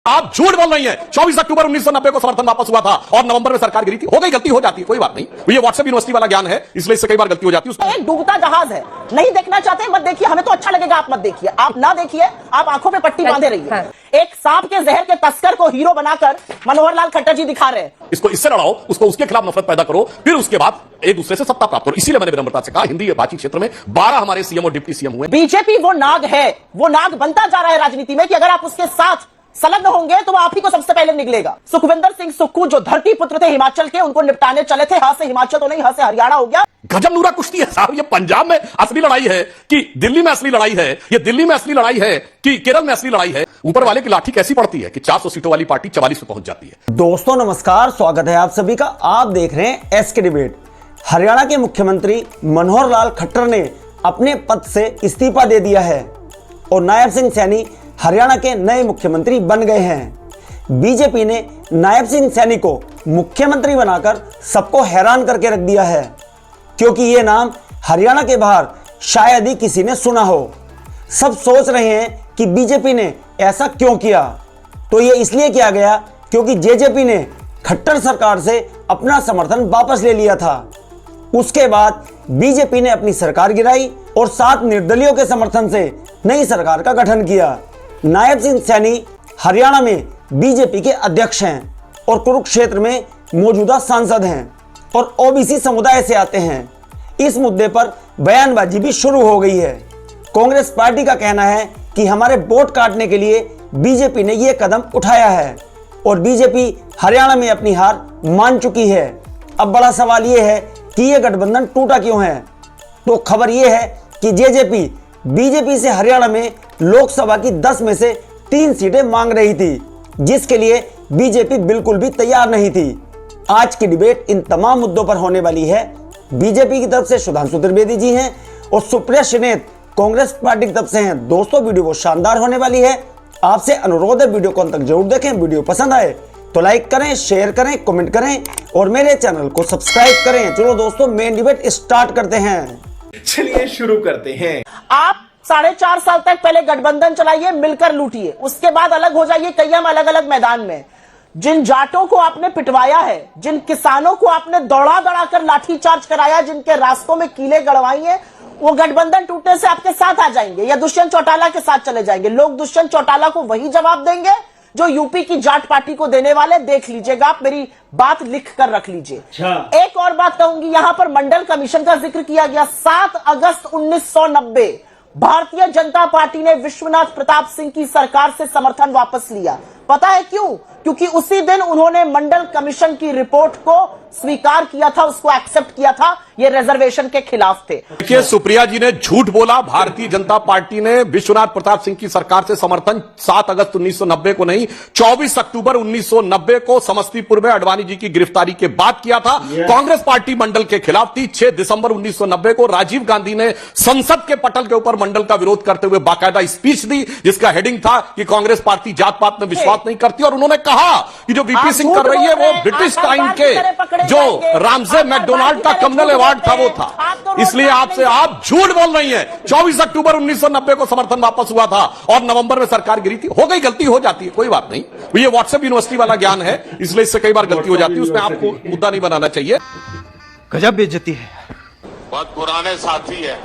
आप झूठ बोल रही हैं। 24 अक्टूबर 1990 को समर्थन वापस हुआ था और नवंबर में सरकार गिरी थी। हो गई, गलती हो जाती है, कोई बात नहीं। ये व्हाट्सएप यूनिवर्सिटी वाला ज्ञान है, इसलिए इससे कई बार गलती हो जाती है। एक डूबता जहाज है, नहीं देखना चाहते मत देखिए, हमें तो अच्छा लगेगा आप मत देखिए, आप ना देखिए, आप आंखों पे पट्टी बांधे रहिए। एक सांप के जहर के तस्कर को हीरो बनाकर मनोहर लाल खट्टर जी दिखा रहे हैं। इसको इससे लड़ाओ, उसको उसके खिलाफ नफरत पैदा करो, फिर उसके बाद एक दूसरे से सत्ता प्राप्त करो। इसीलिए मैंने विनम्रता से कहा, हिंदी भाषी क्षेत्र में 12 हमारे सीएम और डिप्टी सीएम हुए। बीजेपी वो नाग है, वो नाग बनता जा रहा है राजनीति में कि अगर आप उसके साथ संलग्न होंगे तो वो आप ही को सबसे पहले निकलेगा। सुखविंदर सिंह सुक्खू जो धरती पुत्र थे हिमाचल के, उनको निपटाने चले थे। हां से हिमाचल तो नहीं, हां से हरियाणा हो गया। गजब नूरा कुश्ती है साहब। ये पंजाब में असली लड़ाई है कि दिल्ली में असली लड़ाई है? ये दिल्ली में असली लड़ाई है कि केरल में असली लड़ाई है? ऊपर वाले की लाठी कैसी पड़ती है कि 400 सीटों वाली पार्टी 44 पे पहुंच जाती है। दोस्तों नमस्कार, स्वागत है आप सभी का। आप देख रहे हैं एसके डिबेट। हरियाणा के मुख्यमंत्री मनोहर लाल खट्टर ने अपने पद से इस्तीफा दे दिया है और नायब सिंह सैनी हरियाणा के नए मुख्यमंत्री बन गए हैं। बीजेपी ने नायब सिंह सैनी को मुख्यमंत्री बनाकर सबको हैरान करके रख दिया है, क्योंकि ये नाम हरियाणा के बाहर शायद ही किसी ने सुना हो। सब सोच रहे हैं कि बीजेपी ने ऐसा क्यों किया। तो ये इसलिए किया गया क्योंकि जेजेपी ने खट्टर सरकार से अपना समर्थन वापस ले लिया था। उसके बाद बीजेपी ने अपनी सरकार गिराई और 7 निर्दलीयों के समर्थन से नई सरकार का गठन किया। नायब सिंह सैनी हरियाणा में बीजेपी के अध्यक्ष हैं और कुरुक्षेत्र में मौजूदा सांसद हैं और ओबीसी समुदाय से आते हैं। इस मुद्दे पर बयानबाजी भी शुरू हो गई है। कांग्रेस पार्टी का कहना है कि हमारे वोट काटने के लिए बीजेपी ने यह कदम उठाया है और बीजेपी हरियाणा में अपनी हार मान चुकी है। अब बड़ा सवाल यह है कि यह गठबंधन टूटा क्यों है। तो खबर यह है कि जेजेपी बीजेपी से हरियाणा में लोकसभा की 10 में से 3 सीटें मांग रही थी, जिसके लिए बीजेपी बिल्कुल भी तैयार नहीं थी। आज की डिबेट इन तमाम मुद्दों पर होने वाली है। बीजेपी की तरफ से सुधांशु त्रिवेदी जी हैं और सुप्रिया श्रीनेत कांग्रेस पार्टी की तरफ से हैं। दोस्तों वीडियो बहुत शानदार होने वाली है। आपसे अनुरोध है वीडियो को अंत तक जरूर देखें। वीडियो पसंद आए तो लाइक करें, शेयर करें, कमेंट करें और मेरे चैनल को सब्सक्राइब करें। चलो दोस्तों मेन डिबेट स्टार्ट करते हैं। चलिए शुरू करते हैं। आप 4.5 साल तक पहले गठबंधन चलाइए, मिलकर लूटिए, उसके बाद अलग हो जाइए कई हम अलग अलग मैदान में। जिन जाटों को आपने पिटवाया है, जिन किसानों को आपने दौड़ा दौड़ा कर लाठीचार्ज कराया, जिनके रास्तों में कीले गड़वाई हैं, वो गठबंधन टूटने से आपके साथ आ जाएंगे या दुष्यंत चौटाला के साथ चले जाएंगे। लोग दुष्यंत चौटाला को वही जवाब देंगे जो यूपी की जाट पार्टी को देने वाले। देख लीजिएगा, आप मेरी बात लिख कर रख लीजिए। एक और बात कहूंगी, यहां पर मंडल कमीशन का जिक्र किया गया। 7 अगस्त 1990 भारतीय जनता पार्टी ने विश्वनाथ प्रताप सिंह की सरकार से समर्थन वापस लिया। पता है क्यों? क्योंकि उसी दिन उन्होंने मंडल कमीशन की रिपोर्ट को स्वीकार किया था, उसको एक्सेप्ट किया था। ये रिजर्वेशन के खिलाफ थे। देखिए, सुप्रिया जी ने झूठ बोला। भारतीय जनता पार्टी ने विश्वनाथ प्रताप सिंह की सरकार से समर्थन 7 अगस्त 1990 को नहीं, 24 अक्टूबर 1990 को समस्तीपुर में अडवाणी जी की गिरफ्तारी के बाद किया था। कांग्रेस पार्टी मंडल के खिलाफ थी। 6 दिसंबर 1990 को राजीव गांधी ने संसद के पटल के ऊपर मंडल का विरोध करते हुए बाकायदा स्पीच दी, जिसका हेडिंग था कि कांग्रेस पार्टी जात पात में विश्वास नहीं करती। और उन्होंने कहा कि जो वीपी सिंह कर रही है वो ब्रिटिश टाइम के जो रामजे मैकडोनाल्ड का कम्युनल अवार्ड था वो था। इसलिए आपसे आप झूठ बोल रही हैं। 24 अक्टूबर 1990 को समर्थन वापस हुआ था और नवंबर में सरकार गिरी थी। हो गई, गलती हो जाती है, कोई बात नहीं। ये व्हाट्सएप यूनिवर्सिटी वाला ज्ञान है, इसलिए इससे कई बार गलती हो जाती है। उसमें आपको मुद्दा नहीं बनाना चाहिए। गजब बेइज्जती है। बहुत पुराने साथी है।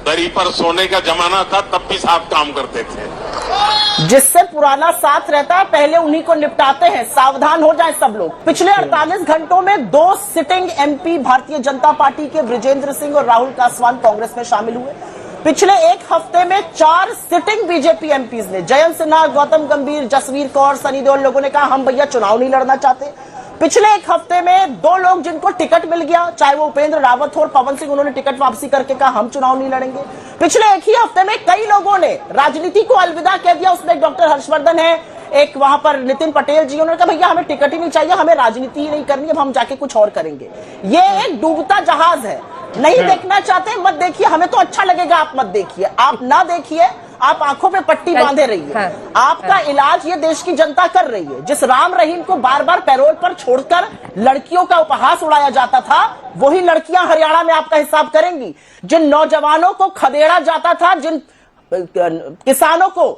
दरी पर सोने का जमाना था, तब भी साथ काम करते थे। जिससे पुराना साथ रहता है पहले उन्हीं को निपटाते हैं। सावधान हो जाएं सब लोग। पिछले 48 घंटों में 2 sitting MP Bharatiya Janata party के बृजेंद्र सिंह और राहुल कासवान कांग्रेस में शामिल हुए। पिछले एक हफ्ते में 4 सिटिंग बीजेपी एमपीज ने, जयंत सिन्हा, गौतम गंभीर, जसवीर कौर, सनी देओल, लोगों ने कहा हम भैया चुनाव नहीं लड़ना चाहते। पिछले एक हफ्ते में 2 लोग जिनको टिकट मिल गया, चाहे वो उपेंद्र रावत हो और पवन सिंह, उन्होंने टिकट वापसी करके कहा हम चुनाव नहीं लड़ेंगे। पिछले एक ही हफ्ते में कई लोगों ने राजनीति को अलविदा कह दिया। उसमें एक डॉक्टर हर्षवर्धन है, एक वहां पर नितिन पटेल जी, उन्होंने कहा भैया हमें टिकट ही नहीं चाहिए, हमें राजनीति ही नहीं करनी, अब हम जाके कुछ और करेंगे। ये एक डूबता जहाज है, नहीं देखना चाहते मत देखिए, हमें तो अच्छा लगेगा आप मत देखिए, आप ना देखिए, आप आंखों पे पट्टी बांधे रहिए। आपका इलाज ये देश की जनता कर रही है। जिस राम रहीम को बार बार पैरोल पर छोड़कर लड़कियों का उपहास उड़ाया जाता था, वही लड़कियां हरियाणा में आपका हिसाब करेंगी। जिन नौजवानों को खदेड़ा जाता था, जिन किसानों को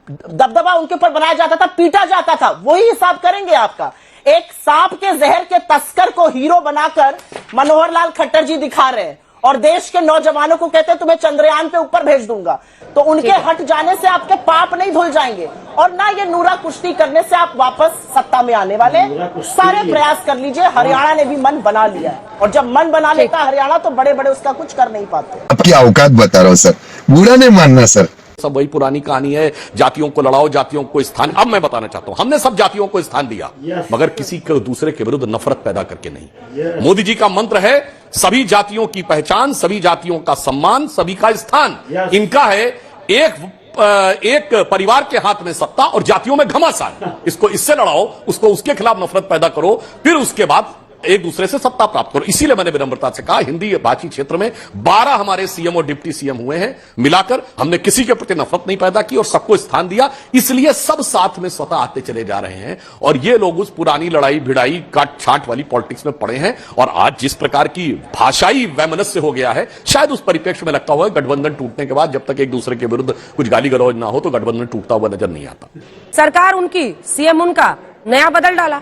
दबदबा उनके ऊपर बनाया जाता था, पीटा जाता था, वही हिसाब करेंगे आपका। एक सांप के जहर के तस्कर को हीरो बनाकर मनोहर लाल खट्टर जी दिखा रहे हैं और देश के नौजवानों को कहते हैं तुम्हें चंद्रयान पे ऊपर भेज दूंगा। तो उनके हट जाने से आपके पाप नहीं धुल जाएंगे और ना ये नूरा कुश्ती करने से आप वापस सत्ता में आने वाले। सारे प्रयास कर लीजिए, हरियाणा ने भी मन बना लिया है और जब मन बना लेता है हरियाणा तो बड़े बड़े उसका कुछ कर नहीं पाते। आपकी औकात बता रहा हूँ सर, बुरा नहीं मानना सर। सब वही पुरानी कहानी है, जातियों को लड़ाओ, जातियों को स्थान। अब मैं बताना चाहता हूं, हमने सब जातियों को स्थान दिया, मगर किसी को दूसरे के विरुद्ध नफरत पैदा करके नहीं। मोदी जी का मंत्र है सभी जातियों की पहचान, सभी जातियों का सम्मान, सभी का स्थान। इनका है एक परिवार के हाथ में सत्ता और जातियों में घमासान। इसको इससे लड़ाओ, उसको उसके खिलाफ नफरत पैदा करो, फिर उसके बाद एक दूसरे से सत्ता प्राप्त करो। इसीलिए मैंने विनम्रता से कहा, हिंदी भाषी क्षेत्र में 12 हमारे सीएम और डिप्टी सीएम हुए हैं, मिलाकर हमने किसी के प्रति नफरत नहीं पैदा की और सबको स्थान दिया। इसलिए सब साथ में स्वतः आते चले जा रहे हैं और ये लोग उस पुरानी लड़ाई भिड़ाई काट छाट वाली पॉलिटिक्स में पड़े हैं। और आज जिस प्रकार की भाषाई वैमनस्य हो गया है, शायद उस परिप्रेक्ष्य में लगता हुआ गठबंधन टूटने के बाद जब तक एक दूसरे के विरुद्ध कुछ गाली गलौज ना हो तो गठबंधन टूटता हुआ नजर नहीं आता। सरकार उनकी, सीएम उनका, नया बदल डाला।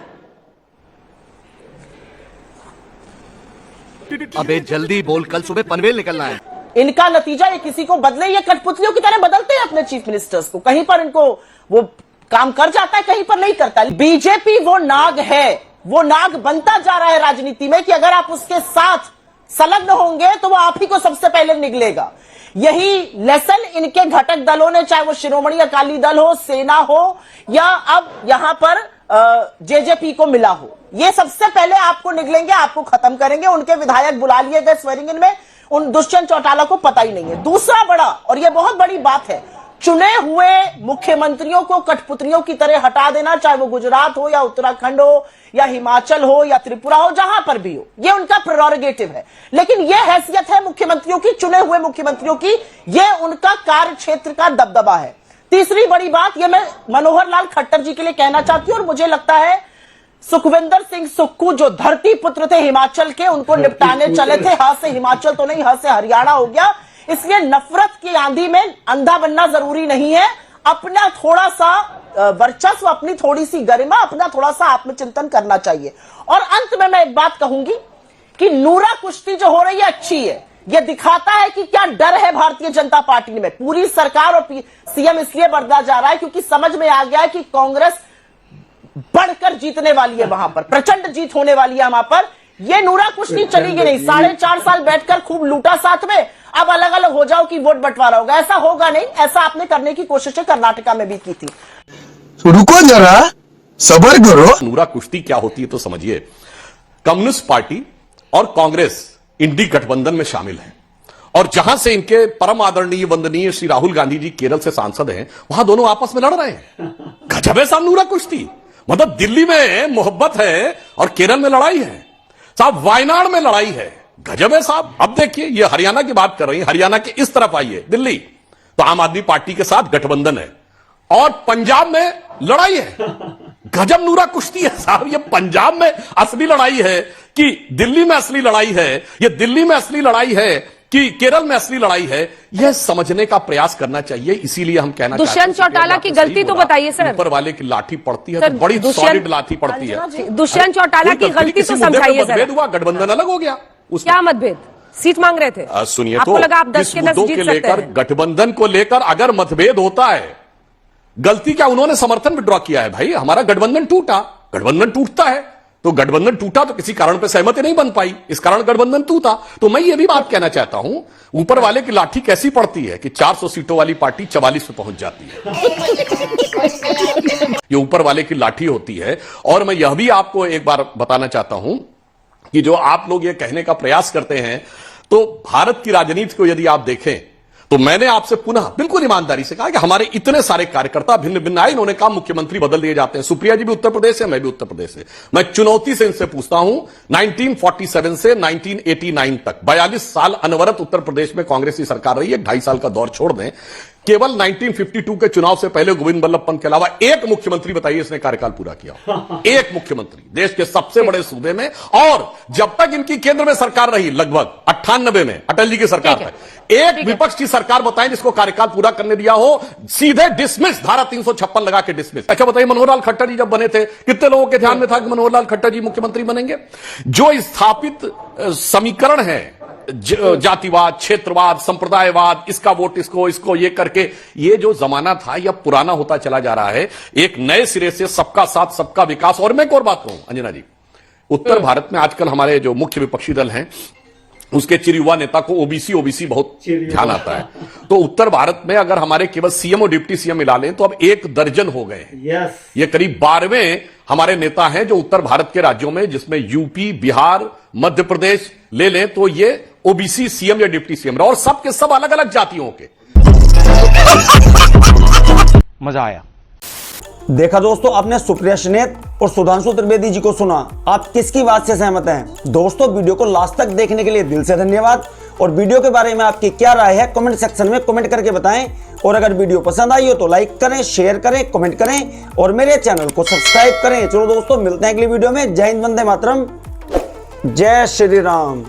अबे जल्दी बोल, कल सुबह पनवेल निकलना है। इनका नतीजा ये किसी को बदले, ये कठपुतलियों की तरह बदलते हैं अपने चीफ मिनिस्टर्स को। कहीं पर इनको वो काम कर जाता है, कहीं पर नहीं करता। बीजेपी वो नाग है, वो नाग बनता जा रहा है राजनीति में कि अगर आप उसके साथ संलग्न होंगे तो वो आप ही को सबसे पहले निगलेगा। यही लेसन इनके घटक दलों ने, चाहे वो शिरोमणि अकाली दल हो, सेना हो या अब यहां पर जेजेपी को मिला हो, ये सबसे पहले आपको निगलेंगे, आपको खत्म करेंगे। उनके विधायक बुला लिए गए स्वेरिंग इन में, उन दुष्यंत चौटाला को पता ही नहीं है। दूसरा बड़ा, और यह बहुत बड़ी बात है, चुने हुए मुख्यमंत्रियों को कठपुतलियों की तरह हटा देना, चाहे वो गुजरात हो या उत्तराखंड हो या हिमाचल हो या त्रिपुरा हो, जहां पर भी हो, ये उनका प्रेरोगेटिव है। लेकिन यह हैसियत है मुख्यमंत्रियों की, चुने हुए मुख्यमंत्रियों की, यह उनका कार्य क्षेत्र का दबदबा है। तीसरी बड़ी बात, यह मैं मनोहर लाल खट्टर जी के लिए कहना चाहती हूं और मुझे लगता है सुखविंदर सिंह सुक्खू जो धरती पुत्र थे हिमाचल के, उनको निपटाने चले थे। हां से हिमाचल तो नहीं, हां से हरियाणा हो गया। इसलिए नफरत की आंधी में अंधा बनना जरूरी नहीं है। अपना थोड़ा सा वर्चस्व, अपनी थोड़ी सी गरिमा, अपना थोड़ा सा आत्मचिंतन करना चाहिए। और अंत में मैं एक बात कहूंगी कि नूरा कुश्ती जो हो रही है अच्छी है, यह दिखाता है कि क्या डर है भारतीय जनता पार्टी में। पूरी सरकार और सीएम इसलिए बढ़ता जा रहा है क्योंकि समझ में आ गया है कि कांग्रेस बढ़कर जीतने वाली है, वहां पर प्रचंड जीत होने वाली है। वहां पर यह नूरा कुश्ती चलेगी नहीं। 4.5 साल बैठकर खूब लूटा साथ में, अब अलग अलग हो जाओ कि वोट बंटवारा होगा, ऐसा होगा नहीं। ऐसा आपने करने की कोशिशें कर्नाटका में भी की थी। रुको जरा, सब्र करो। नूरा कुश्ती क्या होती है तो समझिए। कम्युनिस्ट पार्टी और कांग्रेस इंडी गठबंधन में शामिल है और जहां से इनके परम आदरणीय वंदनीय श्री राहुल गांधी जी केरल से सांसद हैं, वहां दोनों आपस में लड़ रहे हैं। गजब है साहब नूरा कुश्ती। मतलब दिल्ली में मोहब्बत है और केरल में लड़ाई है साहब, वायनाड में लड़ाई है। गजब है साहब। अब देखिए, ये हरियाणा की बात कर रही है, हरियाणा के इस तरफ आइए, दिल्ली तो आम आदमी पार्टी के साथ गठबंधन है और पंजाब में लड़ाई है। गजब नूरा कुश्ती है साहब। ये पंजाब में असली लड़ाई है कि दिल्ली में असली लड़ाई है, ये दिल्ली में असली लड़ाई है कि केरल में असली लड़ाई है, यह समझने का प्रयास करना चाहिए। इसीलिए हम कहना चाहते हैं दुष्यंत चौटाला की गलती तो बताइए सर। ऊपर वाले की लाठी पड़ती है तो बड़ी सॉलिड लाठी पड़ती है। दुष्यंत चौटाला की गलती तो समझाइए सर। मतभेद हुआ, गठबंधन अलग हो गया। क्या मतभेद? सीट मांग रहे थे। सुनिए, आपको लगा आप 10 के 10 जीत सकते लेकर हैं। गठबंधन को लेकर अगर मतभेद होता है, गलती क्या उन्होंने समर्थन विड्रॉ किया है? भाई हमारा गठबंधन टूटा, गठबंधन टूटता है तो गठबंधन टूटा तो किसी कारण पर सहमति नहीं बन पाई, इस कारण गठबंधन टूटा। तो मैं ये भी बात कहना चाहता हूं, ऊपर वाले की लाठी कैसी पड़ती है कि 400 सीटों वाली पार्टी 44 पे पहुंच जाती है। ये ऊपर वाले की लाठी होती है। और मैं यह भी आपको एक बार बताना चाहता हूं कि जो आप लोग ये कहने का प्रयास करते हैं, तो भारत की राजनीति को यदि आप देखें तो मैंने आपसे पुनः बिल्कुल ईमानदारी से कहा कि हमारे इतने सारे कार्यकर्ता भिन्न भिन्न आए, इन्होंने कहा मुख्यमंत्री बदल दिए जाते हैं। सुप्रिया जी भी उत्तर प्रदेश से, मैं भी उत्तर प्रदेश से। मैं चुनौती से इनसे पूछता हूं, 1947 से 1989 तक 42 साल अनवरत उत्तर प्रदेश में कांग्रेस की सरकार रही है, 2.5 साल का दौर छोड़ दें, केवल 1952 के चुनाव से पहले गोविंद बल्लभ पंत के अलावा एक मुख्यमंत्री बताइए इसने कार्यकाल पूरा किया। एक मुख्यमंत्री देश के सबसे बड़े सूबे में, और जब तक इनकी केंद्र में सरकार रही लगभग 98 में अटल जी की सरकार तक, एक विपक्ष की सरकार बताएं जिसको कार्यकाल पूरा करने दिया हो। सीधे डिसमिस, धारा 356 लगा के डिसमिस। अच्छा बताइए, मनोहर लाल खट्टर जी जब बने थे कितने लोगों के ध्यान में था कि मनोहर लाल खट्टर जी मुख्यमंत्री बनेंगे? जो स्थापित समीकरण है, जातिवाद, क्षेत्रवाद, संप्रदायवाद, इसका वोट इसको, इसको ये करके, ये जो जमाना था यह पुराना होता चला जा रहा है। एक नए सिरे से सबका साथ सबका विकास। और मैं एक और बात कहूं अंजना जी, उत्तर भारत में आजकल हमारे जो मुख्य विपक्षी दल हैं उसके चिरयुवा नेता को ओबीसी बहुत ध्यान आता है। तो उत्तर भारत में अगर हमारे केवल सीएम और डिप्टी सीएम मिला लें तो अब 1 दर्जन हो गए हैं। ये करीब 12वें हमारे नेता हैं जो उत्तर भारत के राज्यों में, जिसमें यूपी, बिहार, मध्य प्रदेश ले लें तो ये ओबीसी सीएम या डिप्टी सीएम, और सब के सब अलग अलग जातियों के। मजा आया। देखा दोस्तों, आपने सुप्रिया श्रीनेत और सुधांशु त्रिवेदी जी को सुना। आप किसकी बात से सहमत हैं? दोस्तों, वीडियो को लास्ट तक देखने के लिए दिल से धन्यवाद। और वीडियो के बारे में आपकी क्या राय है कमेंट सेक्शन में कमेंट करके बताएं। और अगर वीडियो पसंद आई हो तो लाइक करें, शेयर करें, कमेंट करें और मेरे चैनल को सब्सक्राइब करें। चलो दोस्तों, मिलते हैं अगली वीडियो में। जय हिंद, वंदे मातरम, जय श्री राम।